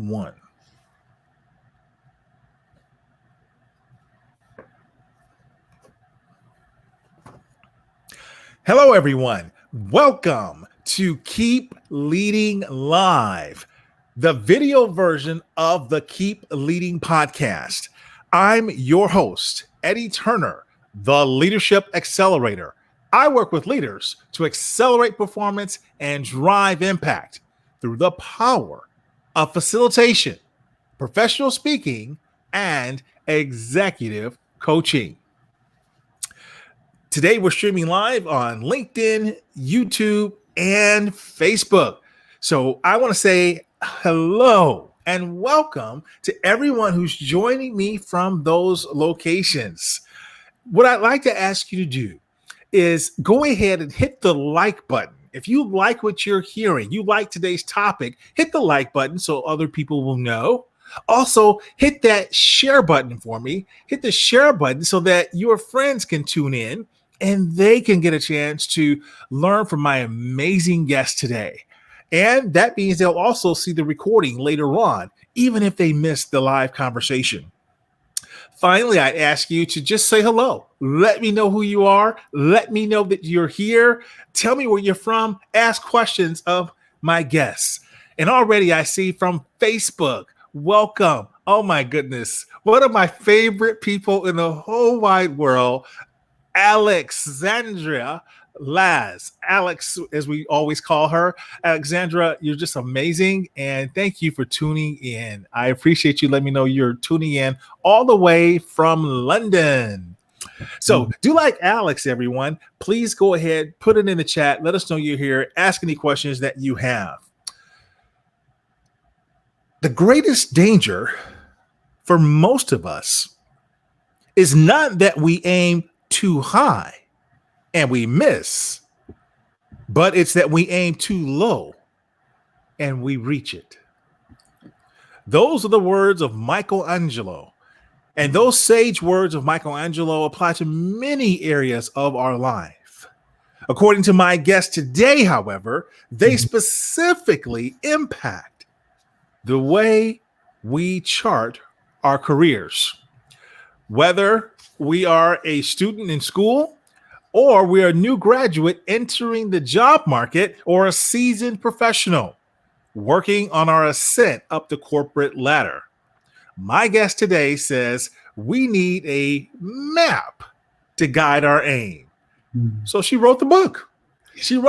one. Hello, everyone. Welcome to Keep Leading Live, the video version of the Keep Leading podcast. I'm your host, Eddie Turner, the Leadership Accelerator. I work with leaders to accelerate performance and drive impact through the power of facilitation, professional speaking, and executive coaching. Today, we're streaming live on LinkedIn, YouTube, and Facebook. So I want to say hello and welcome to everyone who's joining me from those locations. What I'd like to ask you to do is go ahead and hit the like button. If you like what you're hearing, you like today's topic, hit the like button so other people will know. Also, hit that share button for me. Hit the share button so that your friends can tune in and they can get a chance to learn from my amazing guest today. And that means they'll also see the recording later on, even if they missed the live conversation. Finally, I'd ask you to just say hello. Let me know who you are. Let me know that you're here. Tell me where you're from. Ask questions of my guests. And already I see from Facebook, welcome. Oh my goodness. One of my favorite people in the whole wide world, Alexandra Laz. Alex, as we always call her. Alexandra, you're just amazing. And thank you for tuning in. I appreciate you letting me know you're tuning in all the way from London. So do like Alex, everyone. Please go ahead, put it in the chat. Let us know you're here. Ask any questions that you have. The greatest danger for most of us is not that we aim too high and we miss, but it's that we aim too low and we reach it. Those are the words of Michelangelo, and those sage words of Michelangelo apply to many areas of our life. According to my guest today, however, they specifically impact the way we chart our careers. Whether we are a student in school, or we are a new graduate entering the job market, or a seasoned professional working on our ascent up the corporate ladder. My guest today says we need a map to guide our aim. So she wrote the book. She's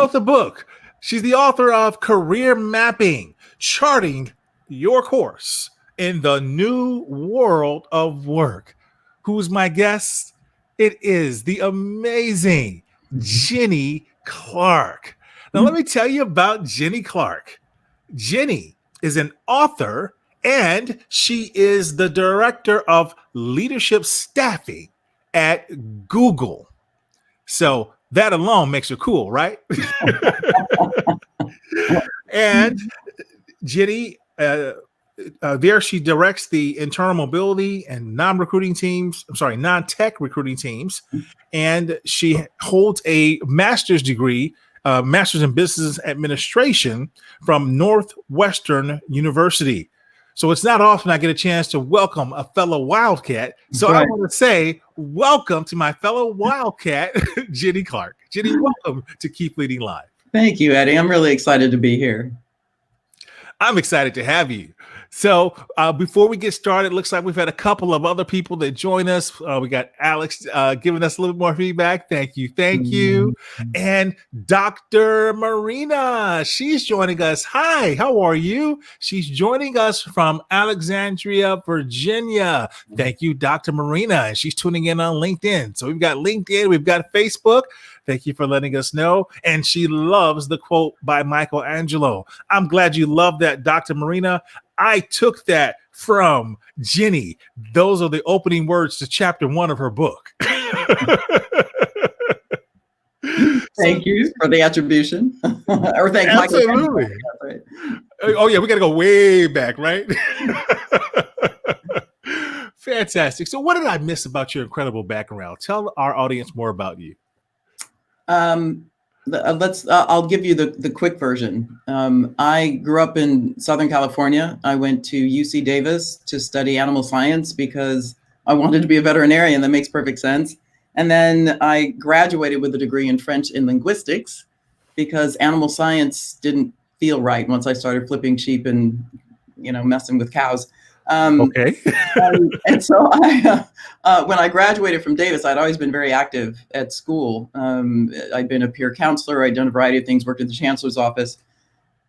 the author of Career Mapping, Charting Your Course in the New World of Work. Who's my guest? It is the amazing Ginny Clarke. Now, let me tell you about Ginny Clarke. Ginny is an author, and she is the director of leadership staffing at Google. So that alone makes her cool, right? And Ginny, there she directs the internal mobility and non-tech recruiting teams. And she holds a master's degree, master's in business administration from Northwestern University. So it's not often I get a chance to welcome a fellow Wildcat. So right. I want to say welcome to my fellow Wildcat, Ginny Clarke. Ginny, welcome to Keep Leading Live. Thank you, Eddie. I'm really excited to be here. I'm excited to have you. So before we get started, it looks like we've had a couple of other people that join us. We got Alex giving us a little bit more feedback. Thank you. And Dr. Marina, she's joining us. Hi, how are you? She's joining us from Alexandria, Virginia. Thank you, Dr. Marina. And she's tuning in on LinkedIn. So we've got LinkedIn, we've got Facebook. Thank you for letting us know. And she loves the quote by Michelangelo. I'm glad you love that, Dr. Marina. I took that from Ginny. Those are the opening words to chapter 1 of her book. Thank you for the attribution. Or thank Absolutely. Right. Oh, yeah, we got to go way back, right? Fantastic. So what did I miss about your incredible background? Tell our audience more about you. I'll give you the quick version. I grew up in Southern California. I went to UC Davis to study animal science because I wanted to be a veterinarian. That makes perfect sense. And then I graduated with a degree in French and linguistics because animal science didn't feel right once I started flipping sheep and, messing with cows. Okay. And so when I graduated from Davis, I'd always been very active at school. I'd been a peer counselor. I'd done a variety of things, worked at the chancellor's office.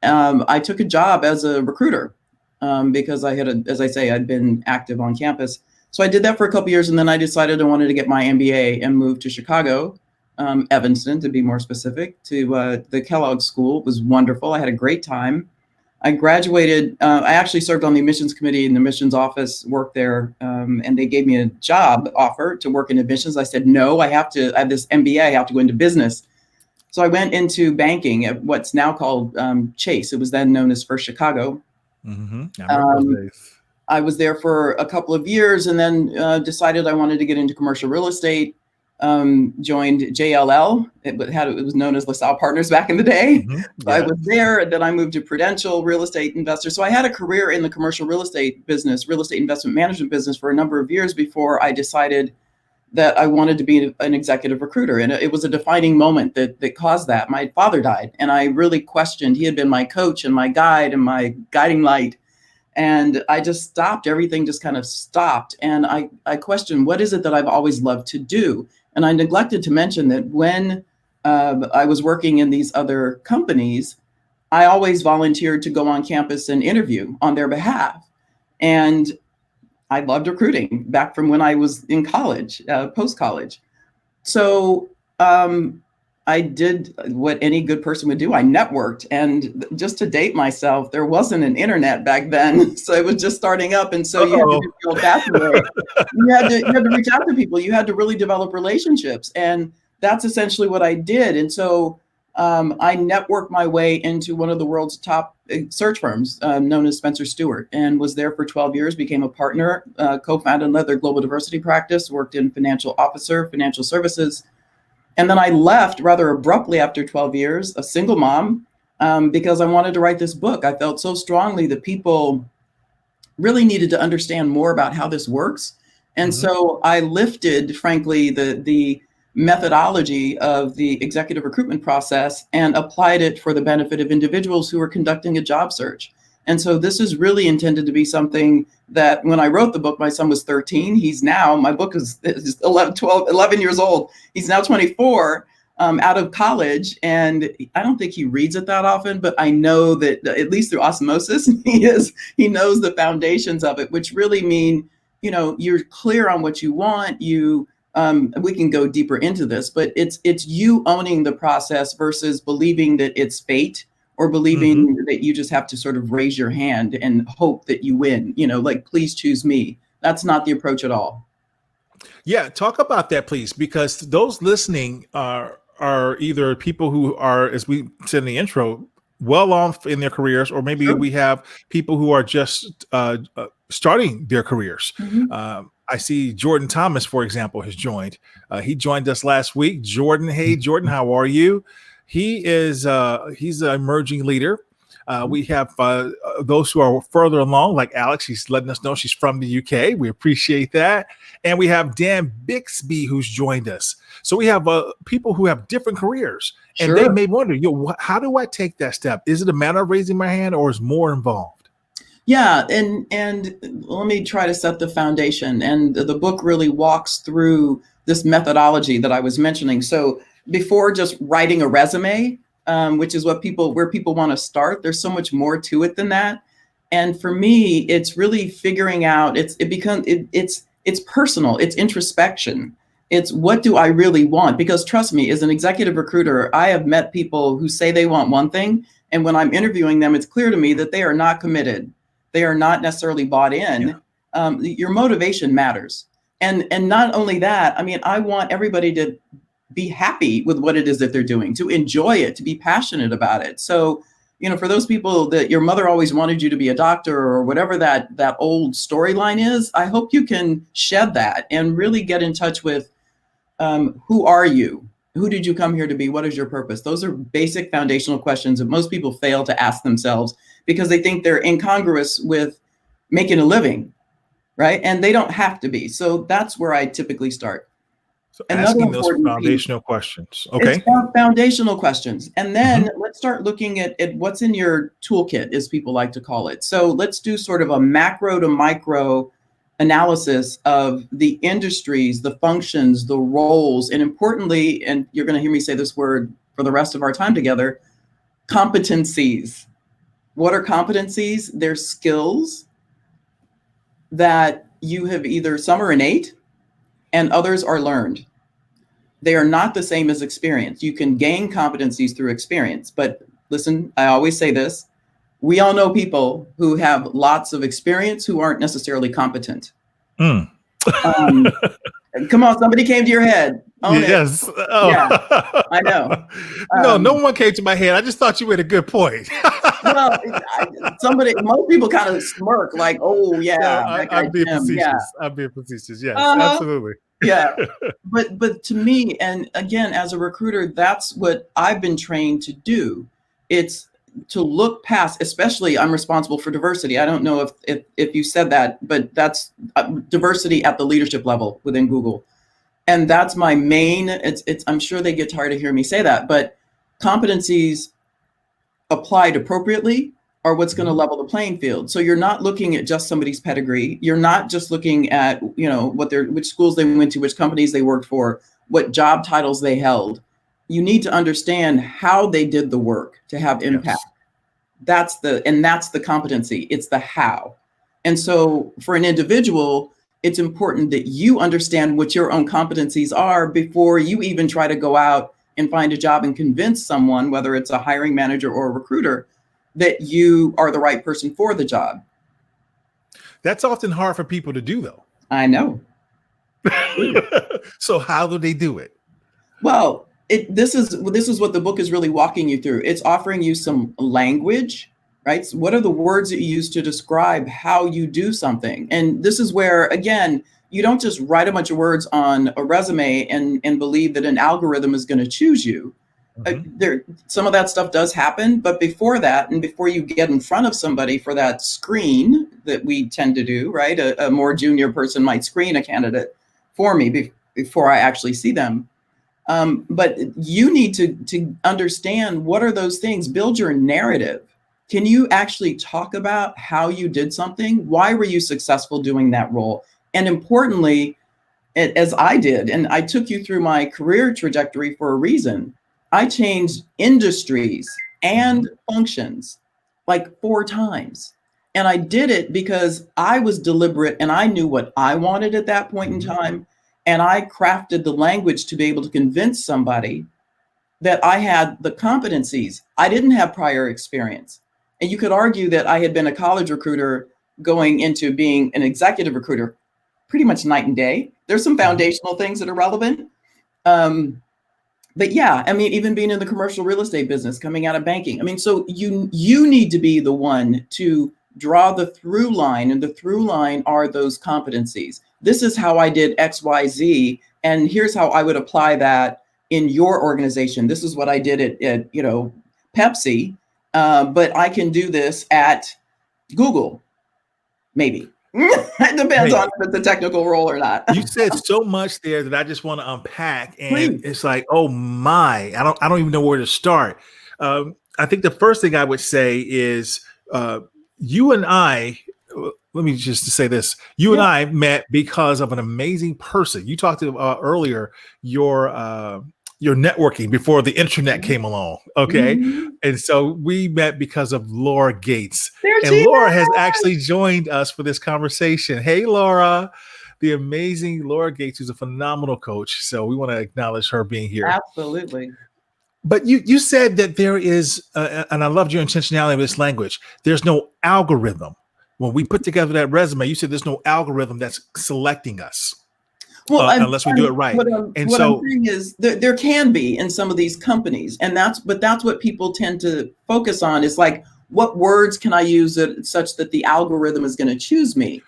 I took a job as a recruiter because as I say, I'd been active on campus. So I did that for a couple of years, and then I decided I wanted to get my MBA and moved to Chicago, Evanston, to be more specific, to the Kellogg School. It was wonderful. I had a great time. I graduated. I actually served on the admissions committee in the admissions office, worked there, and they gave me a job offer to work in admissions. I said, no, I have this MBA. I have to go into business. So I went into banking at what's now called Chase. It was then known as First Chicago. Mm-hmm. I remember those days. I was there for a couple of years and then decided I wanted to get into commercial real estate. Joined JLL. It was known as LaSalle Partners back in the day. Mm-hmm. So I was there, and then I moved to Prudential Real Estate Investor. So I had a career in the commercial real estate business, real estate investment management business for a number of years before I decided that I wanted to be an executive recruiter. And it was a defining moment that caused that. My father died, and I really questioned. He had been my coach and my guide and my guiding light. And I just stopped. Everything just kind of stopped. And I questioned, what is it that I've always loved to do? And I neglected to mention that when I was working in these other companies, I always volunteered to go on campus and interview on their behalf. And I loved recruiting back from when I was in college, post-college. So I did what any good person would do. I networked. And just to date myself, there wasn't an internet back then. So it was just starting up. And so you had to do the old-fashioned way. You had to reach out to people. You had to really develop relationships. And that's essentially what I did. And so I networked my way into one of the world's top search firms known as Spencer Stuart, and was there for 12 years, became a partner, co-founded and led their global diversity practice, worked in financial services. And then I left rather abruptly after 12 years, a single mom, because I wanted to write this book. I felt so strongly that people really needed to understand more about how this works. And so I lifted, frankly, the methodology of the executive recruitment process and applied it for the benefit of individuals who were conducting a job search. And so this is really intended to be something that when I wrote the book, my son was 13. My book is 11 years old. He's now 24, out of college. And I don't think he reads it that often, but I know that at least through osmosis, he knows the foundations of it, which really mean, you're clear on what you want. We can go deeper into this, but it's you owning the process versus believing that it's fate, or believing that you just have to sort of raise your hand and hope that you win, like, please choose me. That's not the approach at all. Yeah, talk about that, please, because those listening are either people who are, as we said in the intro, well off in their careers, or maybe we have people who are just starting their careers. I see Jordan Thomas, for example, has joined. He joined us last week. Jordan, hey, Jordan, how are you? He's an emerging leader. We have those who are further along, like Alex. She's letting us know she's from the UK. We appreciate that. And we have Dan Bixby, who's joined us. So we have people who have different careers, and they may wonder, how do I take that step? Is it a matter of raising my hand, or is more involved? Yeah, and let me try to set the foundation. And the book really walks through this methodology that I was mentioning. So before just writing a resume, which is where people want to start, there's so much more to it than that. And for me, it's really figuring out, it's personal, it's introspection. It's, what do I really want? Because trust me, as an executive recruiter, I have met people who say they want one thing, and when I'm interviewing them, it's clear to me that they are not committed. They are not necessarily bought in. Your motivation matters. And not only that, I mean, I want everybody to be happy with what it is that they're doing, to enjoy it, to be passionate about it. So, for those people that your mother always wanted you to be a doctor, or whatever that old storyline is, I hope you can shed that and really get in touch with, who are you? Who did you come here to be? What is your purpose? Those are basic foundational questions that most people fail to ask themselves because they think they're incongruous with making a living, right? And they don't have to be. So that's where I typically start. So Another asking those important piece, foundational questions. it's Okay. foundational questions. And then Mm-hmm. let's start looking at what's in your toolkit, as people like to call it. So let's do sort of a macro to micro analysis of the industries, the functions, the roles, and importantly, and you're going to hear me say this word for the rest of our time together, competencies. What are competencies? They're skills that you have either, some are innate and others are learned. They are not the same as experience. You can gain competencies through experience, but listen, I always say this. We all know people who have lots of experience who aren't necessarily competent. Mm. Come on, somebody came to your head. Own it. Yes. Oh. Yeah, I know. No one came to my head. I just thought you made a good point. Well, most people kind of smirk like, oh yeah, No, that guy I'm being Jim. Yeah. facetious. I'm being facetious. Yes, Uh-huh. absolutely. Yeah. But to me, and again, as a recruiter, that's what I've been trained to do. It's to look past, especially I'm responsible for diversity. I don't know if you said that, but that's diversity at the leadership level within Google. And that's my main, I'm sure they get tired of hearing me say that, but competencies applied appropriately are what's going to level the playing field. So you're not looking at just somebody's pedigree. You're not just looking at, which schools they went to, which companies they worked for, what job titles they held. You need to understand how they did the work to have impact. Yes. That's the competency. It's the how. And so for an individual, it's important that you understand what your own competencies are before you even try to go out and find a job and convince someone, whether it's a hiring manager or a recruiter, that you are the right person for the job. That's often hard for people to do, though. I know. So how do they do it? Well, this is what the book is really walking you through. It's offering you some language, right? So what are the words that you use to describe how you do something? And this is where, again, you don't just write a bunch of words on a resume and believe that an algorithm is going to choose you. Mm-hmm. Some of that stuff does happen, but before that, and before you get in front of somebody for that screen that we tend to do, right? A more junior person might screen a candidate for me before I actually see them. But you need to understand what are those things, build your narrative. Can you actually talk about how you did something? Why were you successful doing that role? And importantly, as I did, and I took you through my career trajectory for a reason, I changed industries and functions like 4 times. And I did it because I was deliberate and I knew what I wanted at that point in time. And I crafted the language to be able to convince somebody that I had the competencies. I didn't have prior experience. And you could argue that I had been a college recruiter going into being an executive recruiter, pretty much night and day. There's some foundational things that are relevant. But yeah, I mean, even being in the commercial real estate business, coming out of banking. I mean, so you need to be the one to draw the through line, and the through line are those competencies. This is how I did X, Y, Z, and here's how I would apply that in your organization. This is what I did at Pepsi, but I can do this at Google, maybe. It depends on if it's a technical role or not. You said so much there that I just want to unpack, and it's like, oh my, I don't even know where to start. I think the first thing I would say is you and I. Let me just say this: you and I met because of an amazing person. You talked about earlier your networking before the internet came along. Okay. And so we met because of Laura Gates. And Laura has actually joined us for this conversation. Hey, Laura, the amazing Laura Gates, who's a phenomenal coach. So we want to acknowledge her being here. Absolutely. But you said that there is, and I loved your intentionality of this language, there's no algorithm. When we put together that resume, you said there's no algorithm that's selecting us. Well, unless we do it right. What I'm saying is there can be in some of these companies, and that's what people tend to focus on is like, what words can I use such that the algorithm is going to choose me?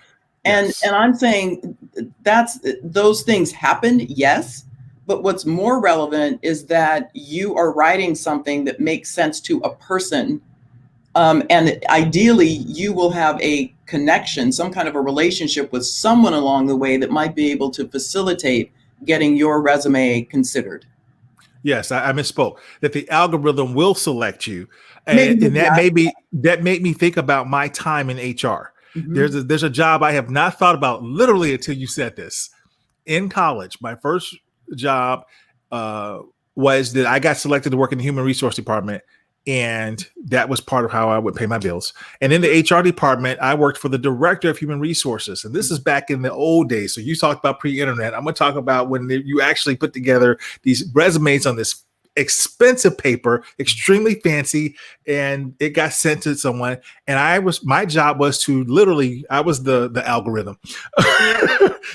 And I'm saying those things happen, yes, But what's more relevant is that you are writing something that makes sense to a person. And ideally, you will have a connection, some kind of a relationship with someone along the way that might be able to facilitate getting your resume considered. Yes, I misspoke. That the algorithm will select you, Maybe, and yeah. that made me think about my time in HR. Mm-hmm. There's a job I have not thought about literally until you said this. In college, my first job uh, was that I got selected to work in the human resource department, and that was part of how I would pay my bills. And in the HR department, I worked for the director of human resources, and this is back in the old days. So you talked about pre-internet. I'm going to talk about when you actually put together these resumes on this expensive paper, extremely fancy, and it got sent to someone. And my job was to literally, I was the algorithm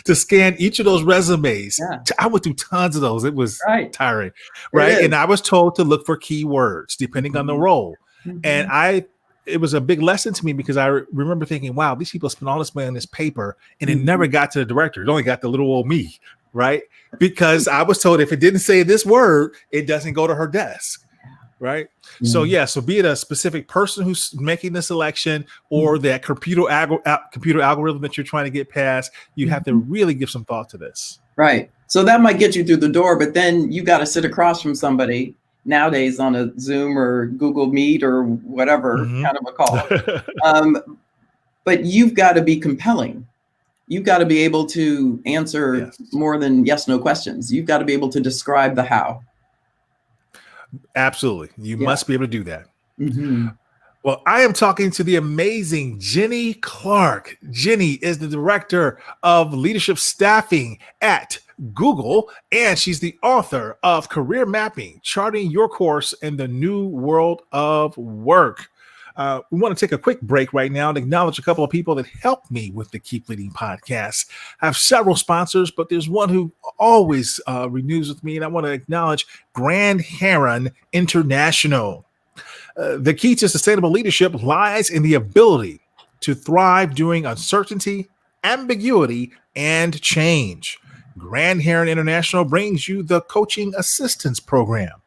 to scan each of those resumes. Yeah. I went through tons of those. It was Right. tiring, right? And I was told to look for keywords depending on the role. Mm-hmm. And it was a big lesson to me because I remember thinking, wow, these people spent all this money on this paper and it never got to the director. It only got the little old me, right? Because I was told if it didn't say this word, it doesn't go to her desk. Right. So be it a specific person who's making the selection or that computer algorithm that you're trying to get past, you have to really give some thought to this. Right. So that might get you through the door, but then you got to sit across from somebody nowadays on a Zoom or Google Meet or whatever kind of a call. But you've got to be compelling. You've got to be able to answer more than yes, no questions. You've got to be able to describe the how. Absolutely. You must be able to do that. Mm-hmm. Well, I am talking to the amazing Ginny Clarke. Ginny is the director of leadership staffing at Google, and she's the author of Career Mapping, Charting Your Course in the New World of Work. We want to take a quick break right now and acknowledge a couple of people that helped me with the Keep Leading podcast. I have several sponsors, but there's one who always renews with me, and I want to acknowledge Grand Heron International. The key to sustainable leadership lies in the ability to thrive during uncertainty, ambiguity, and change. Grand Heron International brings you the Coaching Assistance Program,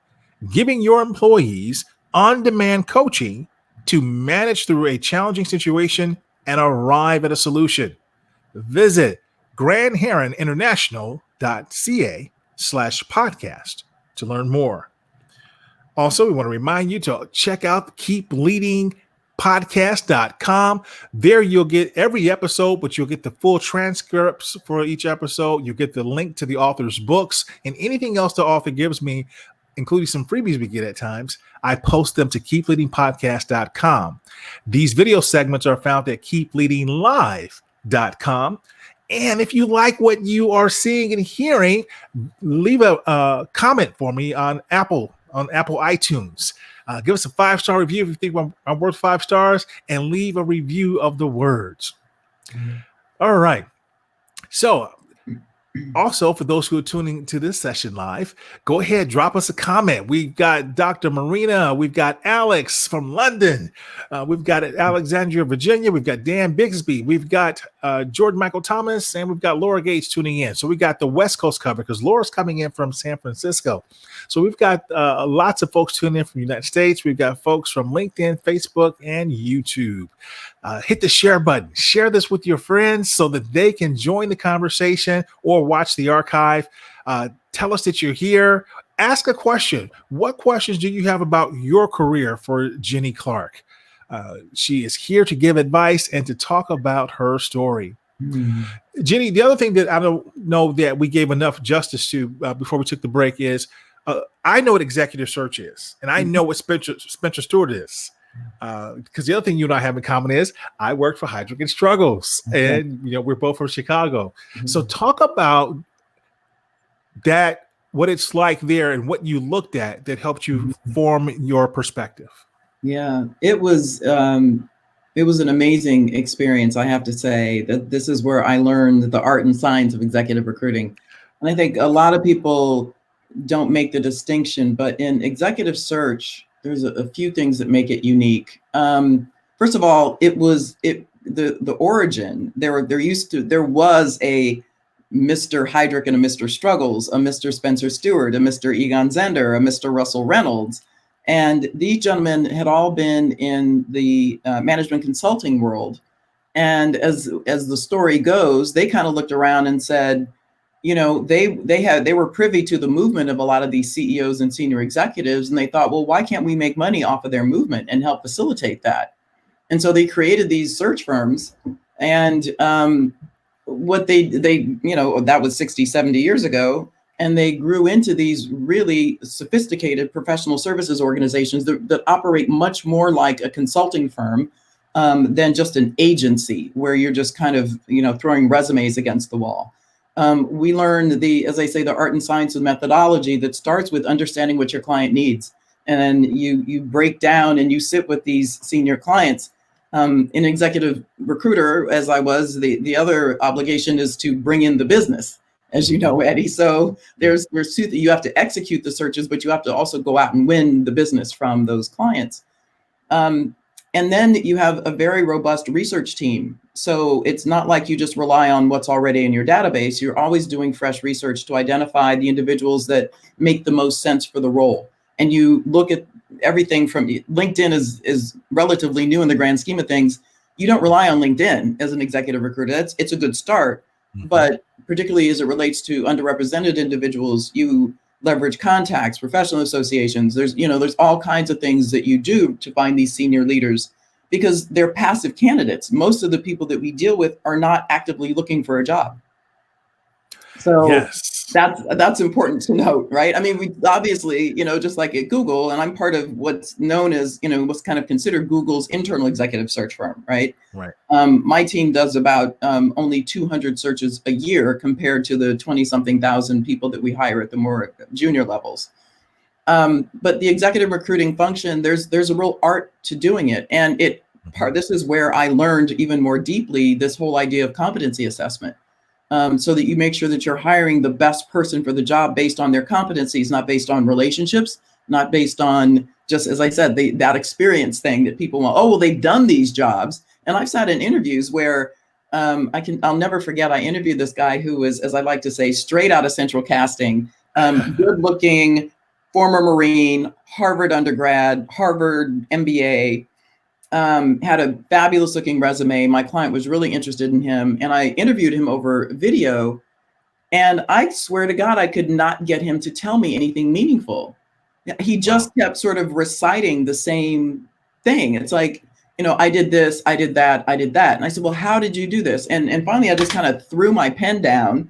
giving your employees on-demand coaching to manage through a challenging situation and arrive at a solution. Visit grandheroninternational.ca/podcast to learn more. Also, we want to remind you to check out keepleadingpodcast.com. There you'll get every episode, but you'll get the full transcripts for each episode. You'll get the link to the author's books and anything else the author gives me, including some freebies we get at times. I post them to keepleadingpodcast.com. These video segments are found at keepleadinglive.com. And if you like what you are seeing and hearing, leave a comment for me on Apple iTunes. Give us a 5-star review if you think I'm worth 5 stars, and leave a review of the words. All right. So also, for those who are tuning to this session live, go ahead, drop us a comment. We've got Dr. Marina. We've got Alex from London. We've got Alexandria, Virginia. We've got Dan Bigsby. We've got Jordan Michael Thomas, and we've got Laura Gates tuning in. So we got the West Coast covered because Laura's coming in from San Francisco. So we've got lots of folks tuning in from the United States. We've got folks from LinkedIn, Facebook, and YouTube. Hit the share button. Share this with your friends so that they can join the conversation or watch the archive. Tell us that you're here. Ask a question. What questions do you have about your career for Ginny Clarke? She is here to give advice and to talk about her story. Ginny, the other thing that I don't know that we gave enough justice to before we took the break is I know what executive search is, and I know what Spencer Stuart is. Because the other thing you and I have in common is I worked for Heidrick and Struggles, and we're both from Chicago. So talk about that, what it's like there, and what you looked at that helped you form your perspective. Yeah, it was an amazing experience. I have to say that this is where I learned the art and science of executive recruiting, and I think a lot of people don't make the distinction, but in executive search, there's a few things that make it unique. First of all, the origin. There was a Mr. Heydrich and a Mr. Struggles, a Mr. Spencer Stuart, a Mr. Egon Zehnder, a Mr. Russell Reynolds. And these gentlemen had all been in the management consulting world. And as the story goes, they kind of looked around and said, you know, they were privy to the movement of a lot of these CEOs and senior executives. And they thought, well, why can't we make money off of their movement and help facilitate that? And so they created these search firms. And what they you know, that was 60, 70 years ago, and they grew into these really sophisticated professional services organizations that operate much more like a consulting firm than just an agency where you're just kind of, you know, throwing resumes against the wall. We learned as I say, the art and science of methodology that starts with understanding what your client needs. And then you break down and you sit with these senior clients. An executive recruiter, as I was, the other obligation is to bring in the business, as you know, Eddie. So there's two that you have to execute the searches, but you have to also go out and win the business from those clients. And then you have a very robust research team. So it's not like you just rely on what's already in your database. You're always doing fresh research to identify the individuals that make the most sense for the role. And you look at everything from LinkedIn is relatively new in the grand scheme of things. You don't rely on LinkedIn as an executive recruiter. It's a good start, but particularly as it relates to underrepresented individuals, you leverage contacts, professional associations. There's all kinds of things that you do to find these senior leaders because they're passive candidates. Most of the people that we deal with are not actively looking for a job. So Yes. That's important to note, right? I mean, we obviously, you know, just like at Google, and I'm part of what's known as, you know, what's kind of considered Google's internal executive search firm, right? Right. My team does about only 200 searches a year compared to the 20-something thousand people that we hire at the more junior levels. But the executive recruiting function, there's a real art to doing it, and this is where I learned even more deeply this whole idea of competency assessment. So that you make sure that you're hiring the best person for the job based on their competencies, not based on relationships, not based on just, as I said, that experience thing that people want. Oh, well, they've done these jobs. And I've sat in interviews where I'll never forget, I interviewed this guy who was, as I like to say, straight out of central casting, good looking, former Marine, Harvard undergrad, Harvard MBA, had a fabulous looking resume. My client was really interested in him, and I interviewed him over video. And I swear to God, I could not get him to tell me anything meaningful. He just kept sort of reciting the same thing. It's like, you know, I did this, I did that, I did that. And I said, well, how did you do this? And finally, I just kind of threw my pen down.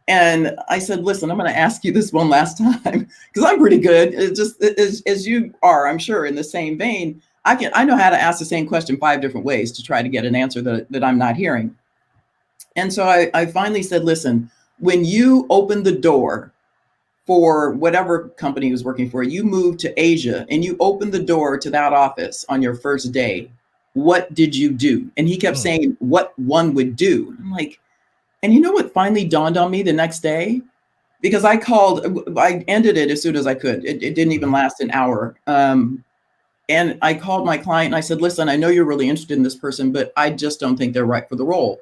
And I said, listen, I'm going to ask you this one last time because I'm pretty good. It's just as you are, I'm sure, in the same vein. I know how to ask the same question 5 different ways to try to get an answer that I'm not hearing. And so I finally said, listen, when you opened the door for whatever company he was working for, you moved to Asia and you opened the door to that office on your first day, what did you do? And he kept saying what one would do. I'm like, and you know what finally dawned on me the next day? Because I ended it as soon as I could. It didn't even last an hour. And I called my client and I said, listen, I know you're really interested in this person, but I just don't think they're right for the role.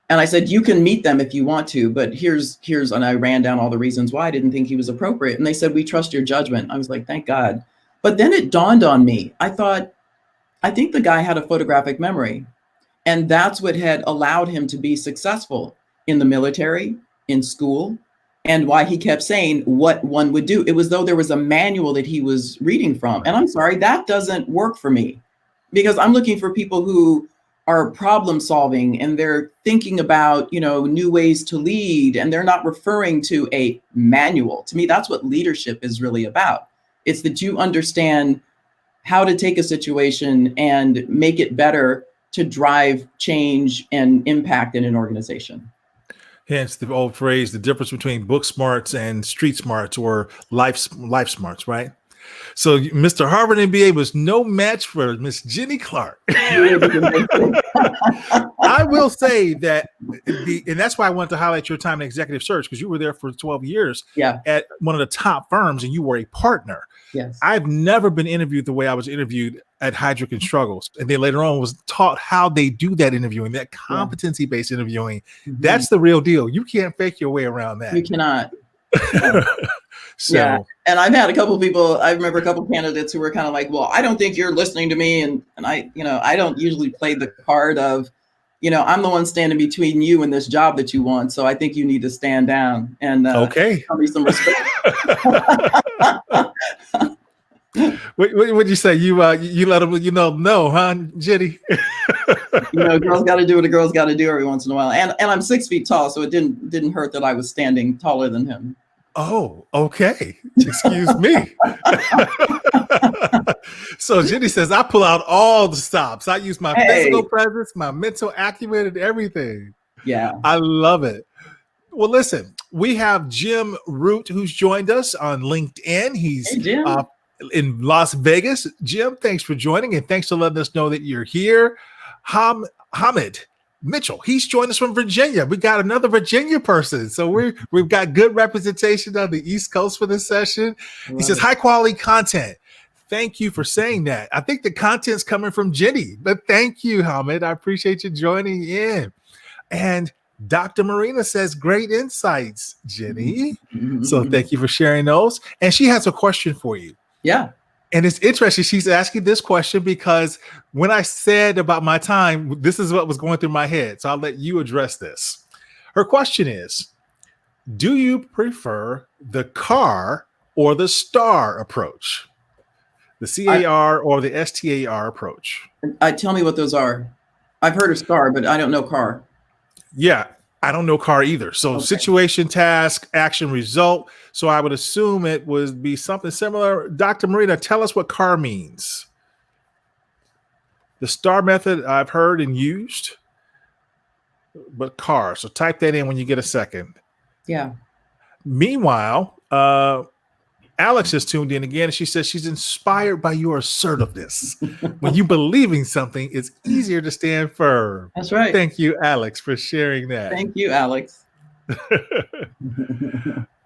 And I said, you can meet them if you want to, but here's, and I ran down all the reasons why I didn't think he was appropriate. And they said, we trust your judgment. I was like, thank God. But then it dawned on me. I thought, I think the guy had a photographic memory. And that's what had allowed him to be successful in the military, in school, and why he kept saying what one would do. It was though there was a manual that he was reading from. And I'm sorry, that doesn't work for me because I'm looking for people who are problem solving and they're thinking about, you know, new ways to lead, and they're not referring to a manual. To me, that's what leadership is really about. It's that you understand how to take a situation and make it better to drive change and impact in an organization. Hence the old phrase, the difference between book smarts and street smarts or life smarts, right? So Mr. Harvard MBA was no match for Miss Ginny Clarke. I will say that, and that's why I wanted to highlight your time in executive search, because you were there for 12 years at one of the top firms and you were a partner. Yes. I've never been interviewed the way I was interviewed at Heidrick and Struggles. And then later on was taught how they do that interviewing, that competency-based interviewing. Mm-hmm. That's the real deal. You can't fake your way around that. You cannot. So, yeah. And I've had a couple of people, I remember a couple of candidates who were kind of like, well, I don't think you're listening to me. And I, I don't usually play the card of, I'm the one standing between you and this job that you want. So I think you need to stand down and okay. show me some respect. What would you say? You let them, no, huh, Ginny? Girls got to do what a girl's got to do every once in a while. And I'm 6 feet tall, so it didn't hurt that I was standing taller than him. Oh, okay. Excuse me. So Ginny says, I pull out all the stops. I use my physical presence, my mental acumen, and everything. Yeah. I love it. Well, listen, we have Jim Root, who's joined us on LinkedIn. He's in Las Vegas. Jim, thanks for joining, and thanks for letting us know that you're here. Hamid Mitchell, he's joined us from Virginia. We got another Virginia person. So we've got good representation on the East Coast for this session. He says, high quality content. Thank you for saying that. I think the content's coming from Ginny, but thank you, Hamid. I appreciate you joining in. And Dr. Marina says, great insights, Ginny. So thank you for sharing those. And she has a question for you. Yeah. And it's interesting. She's asking this question because when I said about my time, this is what was going through my head. So I'll let you address this. Her question is, do you prefer the CAR or the STAR approach? The CAR or the STAR approach? Tell me what those are. I've heard of STAR, but I don't know CAR. Yeah, I don't know CAR either. So situation, task, action, result. So I would assume it would be something similar. Dr. Marina, tell us what CAR means. The STAR method I've heard and used, but CAR. So type that in when you get a second. Yeah. Meanwhile, Alex is tuned in again, and she says she's inspired by your assertiveness. When you believe in something, it's easier to stand firm. That's right. Thank you, Alex, for sharing that. Thank you, Alex.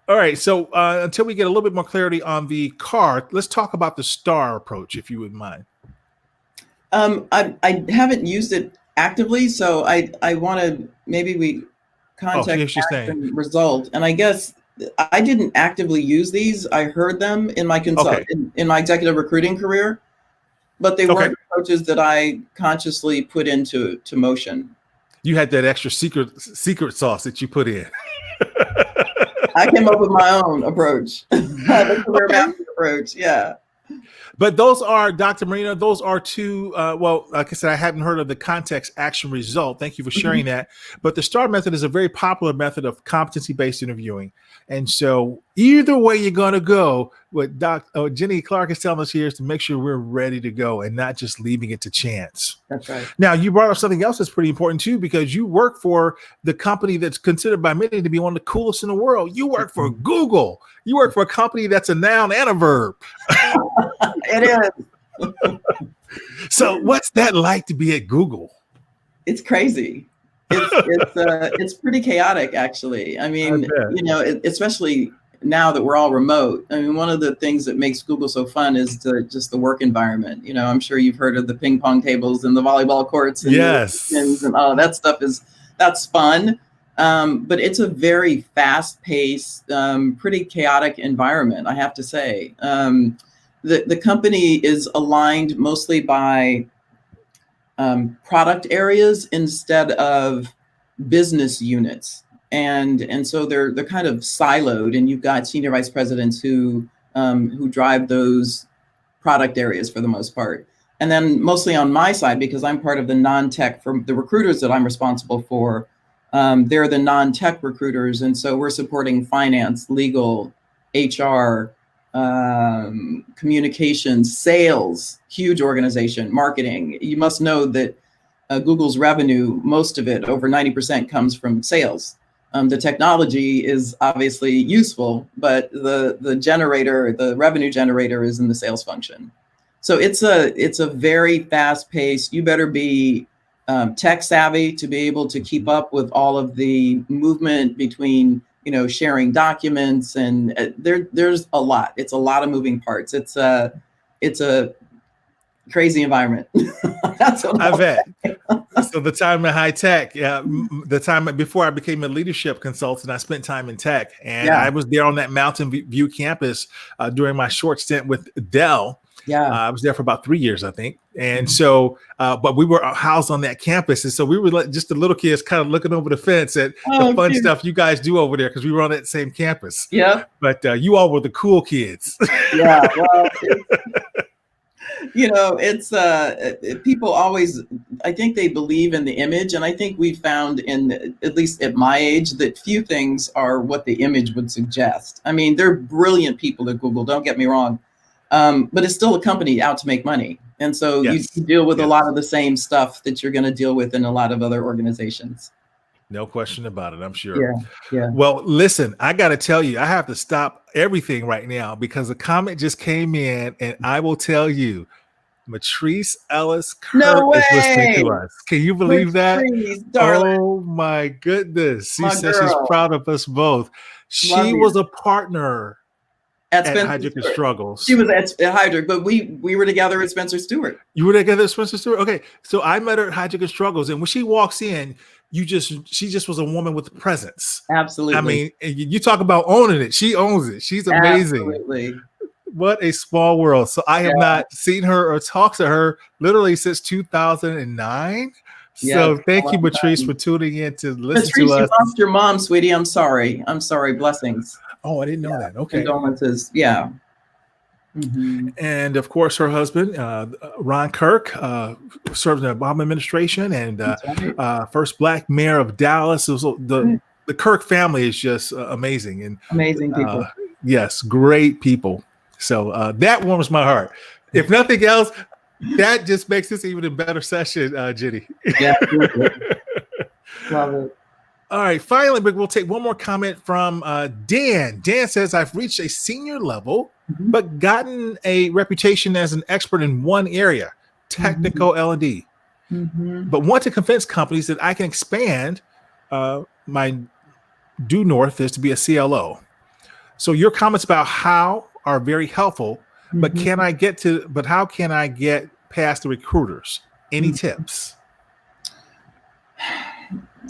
All right. So until we get a little bit more clarity on the CAR, let's talk about the STAR approach, if you would mind. I haven't used it actively, so I want to, maybe we contact action result. And I guess I didn't actively use these. I heard them in my in my executive recruiting career, but they weren't approaches that I consciously put into motion. You had that extra secret sauce that you put in. I came up with my own approach, the career mapping approach. Yeah. But those are, Dr. Marina, those are two, well, like I said, I hadn't heard of the context action result. Thank you for sharing that. But the STAR method is a very popular method of competency-based interviewing. And so either way you're going to go, what Ginny Clarke is telling us here is to make sure we're ready to go and not just leaving it to chance. That's right. Now, you brought up something else that's pretty important too, because you work for the company that's considered by many to be one of the coolest in the world. You work for Google. You work for a company that's a noun and a verb. It is. So what's that like to be at Google? It's crazy. It's pretty chaotic, actually. I mean, especially now that we're all remote. I mean, one of the things that makes Google so fun is just the work environment. I'm sure you've heard of the ping pong tables and the volleyball courts and and all that stuff that's fun. But it's a very fast-paced, pretty chaotic environment, I have to say. The company is aligned mostly by product areas instead of business units, and so they're kind of siloed. And you've got senior vice presidents who drive those product areas for the most part. And then mostly on my side, because I'm part of the non-tech, for the recruiters that I'm responsible for. They're the non-tech recruiters, and so we're supporting finance, legal, HR, communications, sales, huge organization, marketing. You must know that Google's revenue, most of it, over 90%, comes from sales. The technology is obviously useful, but the revenue generator is in the sales function. So it's a very fast paced. You better be tech savvy to be able to keep up with all of the movement between sharing documents, and there's a lot. It's a lot of moving parts. It's a crazy environment. That's what I I'll bet. say. So the time in high tech, the time before I became a leadership consultant, I spent time in tech, and Yeah. I was there on that Mountain View campus during my short stint with Dell. Yeah. I was there for about 3 years, I think. And so, but we were housed on that campus. And so we were just the little kids kind of looking over the fence at the fun Cute. stuff you guys do over there, because we were on that same campus. Yep. But you all were the cool kids. Yeah. Well, it's people always, I think they believe in the image. And I think we found at least at my age, that few things are what the image would suggest. I mean, they're brilliant people at Google, don't get me wrong. But it's still a company out to make money. And so you deal with a lot of the same stuff that you're going to deal with in a lot of other organizations. No question about it, I'm sure. Yeah. Well, listen, I got to tell you, I have to stop everything right now because a comment just came in, and I will tell you, Matrice Ellis Kirk is listening to us. Can you believe Matrice, that? Darling. Oh my goodness. She says girl. she's proud of us both. She was a partner at Heidrick & Struggles. She was at Heidrick, but we were together at Spencer Stuart. You were together at Spencer Stuart? Okay. So I met her at Heidrick & Struggles, and when she walks in, she just was a woman with presence. Absolutely. I mean, you talk about owning it. She owns it. She's amazing. Absolutely. What a small world. So I have not seen her or talked to her literally since 2009. So thank you, Matrice, for tuning in to listen to us. You lost your mom, sweetie. I'm sorry. Blessings. Oh, I didn't know that. Okay. Condolences. Yeah. Mm-hmm. And of course, her husband, Ron Kirk, served in the Obama administration and first Black mayor of Dallas. The Kirk family is just amazing and amazing people. Yes, great people. So that warms my heart. If nothing else, that just makes this even a better session, Ginny. Yeah, love it. All right, finally, we'll take one more comment from Dan. Dan says, I've reached a senior level, but gotten a reputation as an expert in one area, technical L&D, but want to convince companies that I can expand my due north is to be a CLO. So your comments about how are very helpful, but how can I get past the recruiters? Any tips?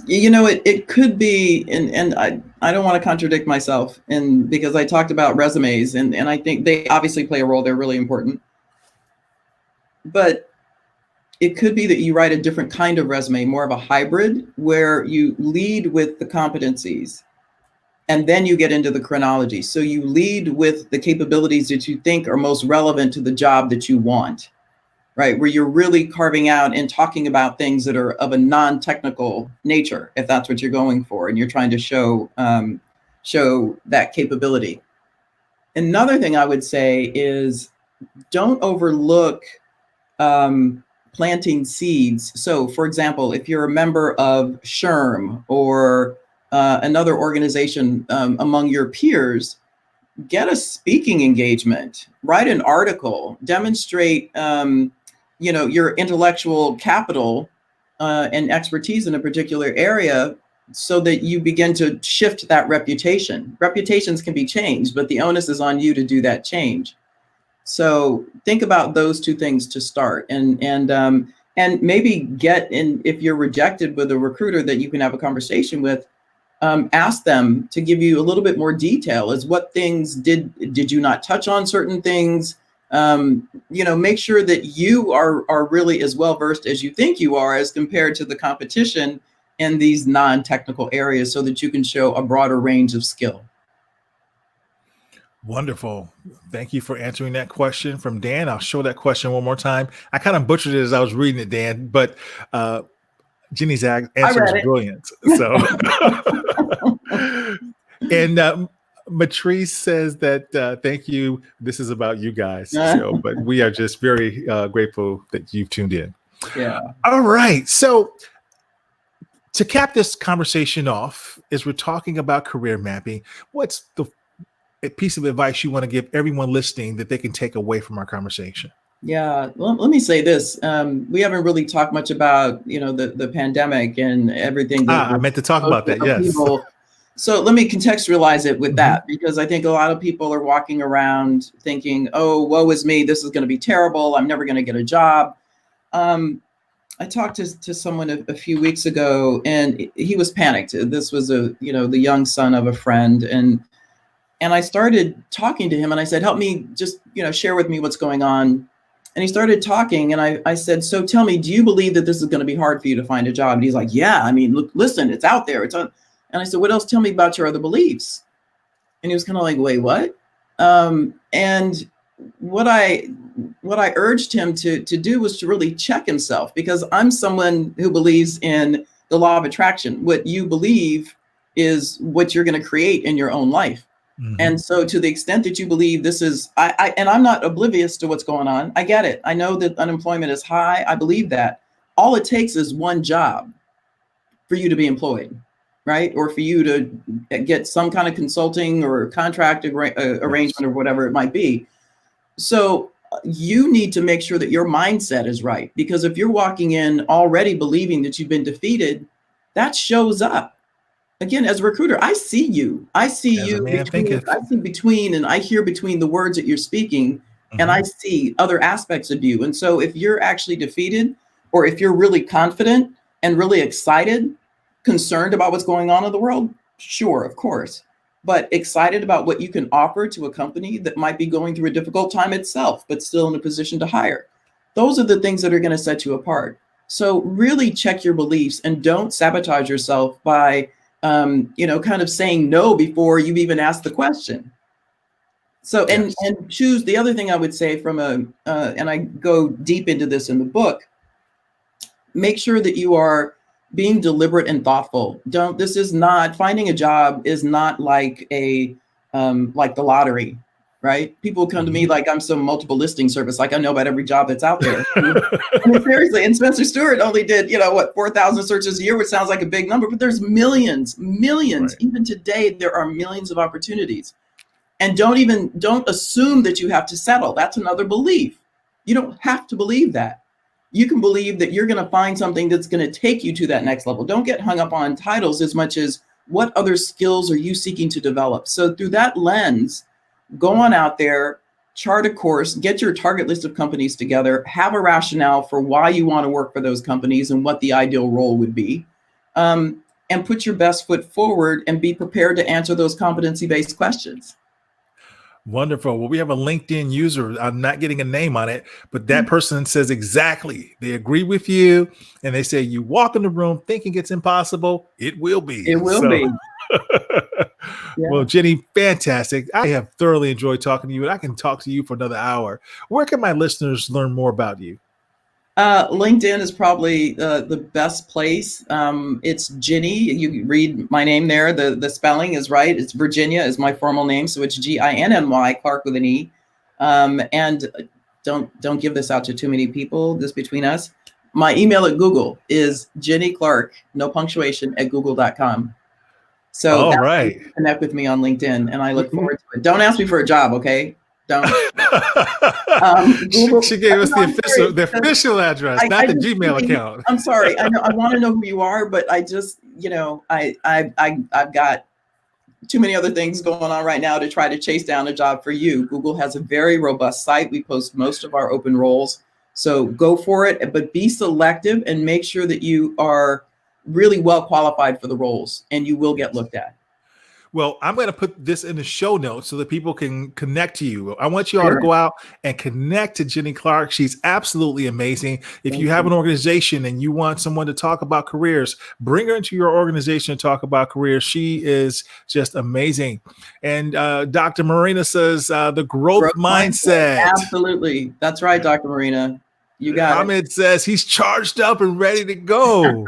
It could be, and I don't want to contradict myself, and because I talked about resumes, and I think they obviously play a role. They're really important. But it could be that you write a different kind of resume, more of a hybrid, where you lead with the competencies and then you get into the chronology. So you lead with the capabilities that you think are most relevant to the job that you want. Right, where you're really carving out and talking about things that are of a non-technical nature, if that's what you're going for, and you're trying to show that capability. Another thing I would say is don't overlook planting seeds. So, for example, if you're a member of SHRM or another organization among your peers, get a speaking engagement, write an article, demonstrate your intellectual capital and expertise in a particular area so that you begin to shift that reputation. Reputations can be changed, but the onus is on you to do that change. So think about those two things to start, and maybe get in, if you're rejected with a recruiter that you can have a conversation with, ask them to give you a little bit more detail as what things did you not touch on certain things. Make sure that you are really as well versed as you think you are as compared to the competition in these non-technical areas, so that you can show a broader range of skill. Wonderful. Thank you for answering that question from Dan. I'll show that question one more time. I kind of butchered it as I was reading it, Dan, but Ginny's answer was brilliant. So, and Matrice says that thank you. This is about you guys. So, but we are just very grateful that you've tuned in. Yeah. All right. So to cap this conversation off, as we're talking about career mapping, what's a piece of advice you want to give everyone listening that they can take away from our conversation? Yeah, well, let me say this. We haven't really talked much about, the pandemic and everything. I meant to talk about that. Yes. So let me contextualize it with that, because I think a lot of people are walking around thinking, oh, woe is me. This is going to be terrible. I'm never going to get a job. I talked to someone a few weeks ago, and he was panicked. This was the young son of a friend. And I started talking to him, and I said, help me just, share with me what's going on. And he started talking, and I said, so tell me, do you believe that this is going to be hard for you to find a job? And he's like, yeah, I mean, look, listen, it's out there. And I said, what else? Tell me about your other beliefs. And he was kind of like, wait, what? And what I urged him to do was to really check himself, because I'm someone who believes in the law of attraction. What you believe is what you're going to create in your own life. And so to the extent that you believe this is, and I'm not oblivious to what's going on. I get it. I know that unemployment is high. I believe that. All it takes is one job for you to be employed, right? Or for you to get some kind of consulting or contract arrangement or whatever it might be. So you need to make sure that your mindset is right, because if you're walking in already believing that you've been defeated, that shows up. Again, as a recruiter, I see you. I see you between, and I hear between the words that you're speaking, and I see other aspects of you. And so if you're actually defeated, or if you're really confident and really excited, concerned about what's going on in the world, sure, of course, but excited about what you can offer to a company that might be going through a difficult time itself, but still in a position to hire. Those are the things that are going to set you apart. So really check your beliefs, and don't sabotage yourself by kind of saying no before you've even asked the question. So, and choose. The other thing I would say and I go deep into this in the book, make sure that you are being deliberate and thoughtful. Finding a job is not like like the lottery, right? People come to me like I'm some multiple listing service, like I know about every job that's out there. I mean, seriously, and Spencer Stuart only did, 4,000 searches a year, which sounds like a big number, but there's millions. Right. Even today, there are millions of opportunities. And don't assume that you have to settle. That's another belief. You don't have to believe that. You can believe that you're going to find something that's going to take you to that next level. Don't get hung up on titles as much as what other skills are you seeking to develop. So through that lens, go on out there, chart a course, get your target list of companies together, have a rationale for why you want to work for those companies and what the ideal role would be, and put your best foot forward and be prepared to answer those competency-based questions. Wonderful. Well, we have a LinkedIn user. I'm not getting a name on it, but that person says exactly. They agree with you, and they say you walk in the room thinking it's impossible. It will be. It will be. Well, Ginny, fantastic. I have thoroughly enjoyed talking to you, and I can talk to you for another hour. Where can my listeners learn more about you? LinkedIn is probably the best place. It's Ginny. You read my name there. The spelling is right. It's Virginia is my formal name, so it's Ginny, Clarke with an E. And don't give this out to too many people. This between us. My email at Google is Ginny Clarke, no punctuation, @google.com. So connect with me on LinkedIn, and I look forward to it. Don't ask me for a job, okay? Don't. Google, she gave us the official address, not the Gmail account. I'm sorry. I know I want to know who you are, but I just, I've got too many other things going on right now to try to chase down a job for you. Google has a very robust site. We post most of our open roles. So go for it, but be selective and make sure that you are really well qualified for the roles, and you will get looked at. Well, I'm going to put this in the show notes so that people can connect to you. I want you all to go out and connect to Ginny Clarke. She's absolutely amazing. If you have an organization and you want someone to talk about careers, bring her into your organization to talk about careers. She is just amazing. And Dr. Marina says the growth mindset. Absolutely. That's right, Dr. Marina. You got Hamid it. Says he's charged up and ready to go.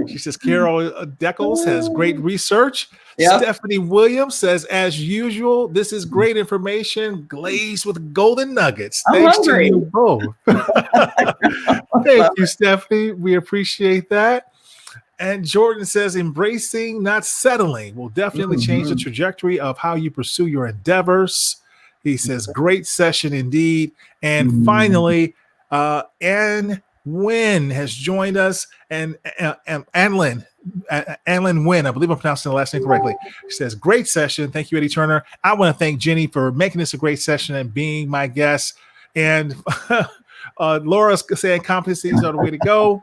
She says Carol Deckles has great research. Yep. Stephanie Williams says, as usual, this is great information glazed with golden nuggets. Thanks to you both. Thank you, Stephanie. We appreciate that. And Jordan says, embracing, not settling, will definitely change the trajectory of how you pursue your endeavors. He says, great session indeed. And finally, Ann Wynn has joined us, and Anlin, Anlin Wynn. I believe I'm pronouncing the last name correctly. She says, great session. Thank you, Eddie Turner. I want to thank Ginny for making this a great session and being my guest. And Laura's saying competencies are the way to go.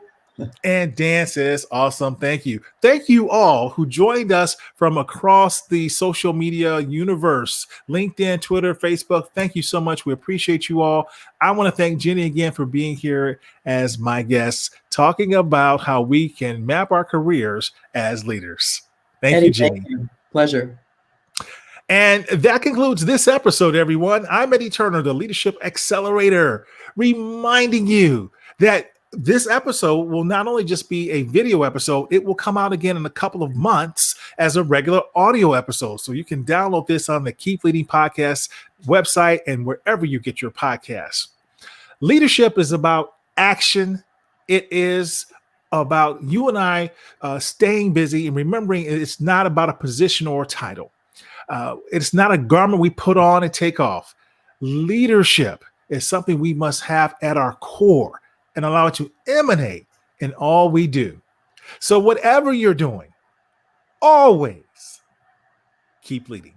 And Dan says, awesome. Thank you. Thank you all who joined us from across the social media universe, LinkedIn, Twitter, Facebook. Thank you so much. We appreciate you all. I want to thank Ginny again for being here as my guest, talking about how we can map our careers as leaders. Thank Eddie, you, Ginny. thank you. Pleasure. And that concludes this episode, everyone. I'm Eddie Turner, the Leadership Accelerator, reminding you that this episode will not only just be a video episode, it will come out again in a couple of months as a regular audio episode. So you can download this on the Keep Leading Podcast website and wherever you get your podcasts. Leadership is about action. It is about you and I staying busy and remembering it's not about a position or a title. It's not a garment we put on and take off. Leadership is something we must have at our core and allow it to emanate in all we do. So whatever you're doing, always keep leading.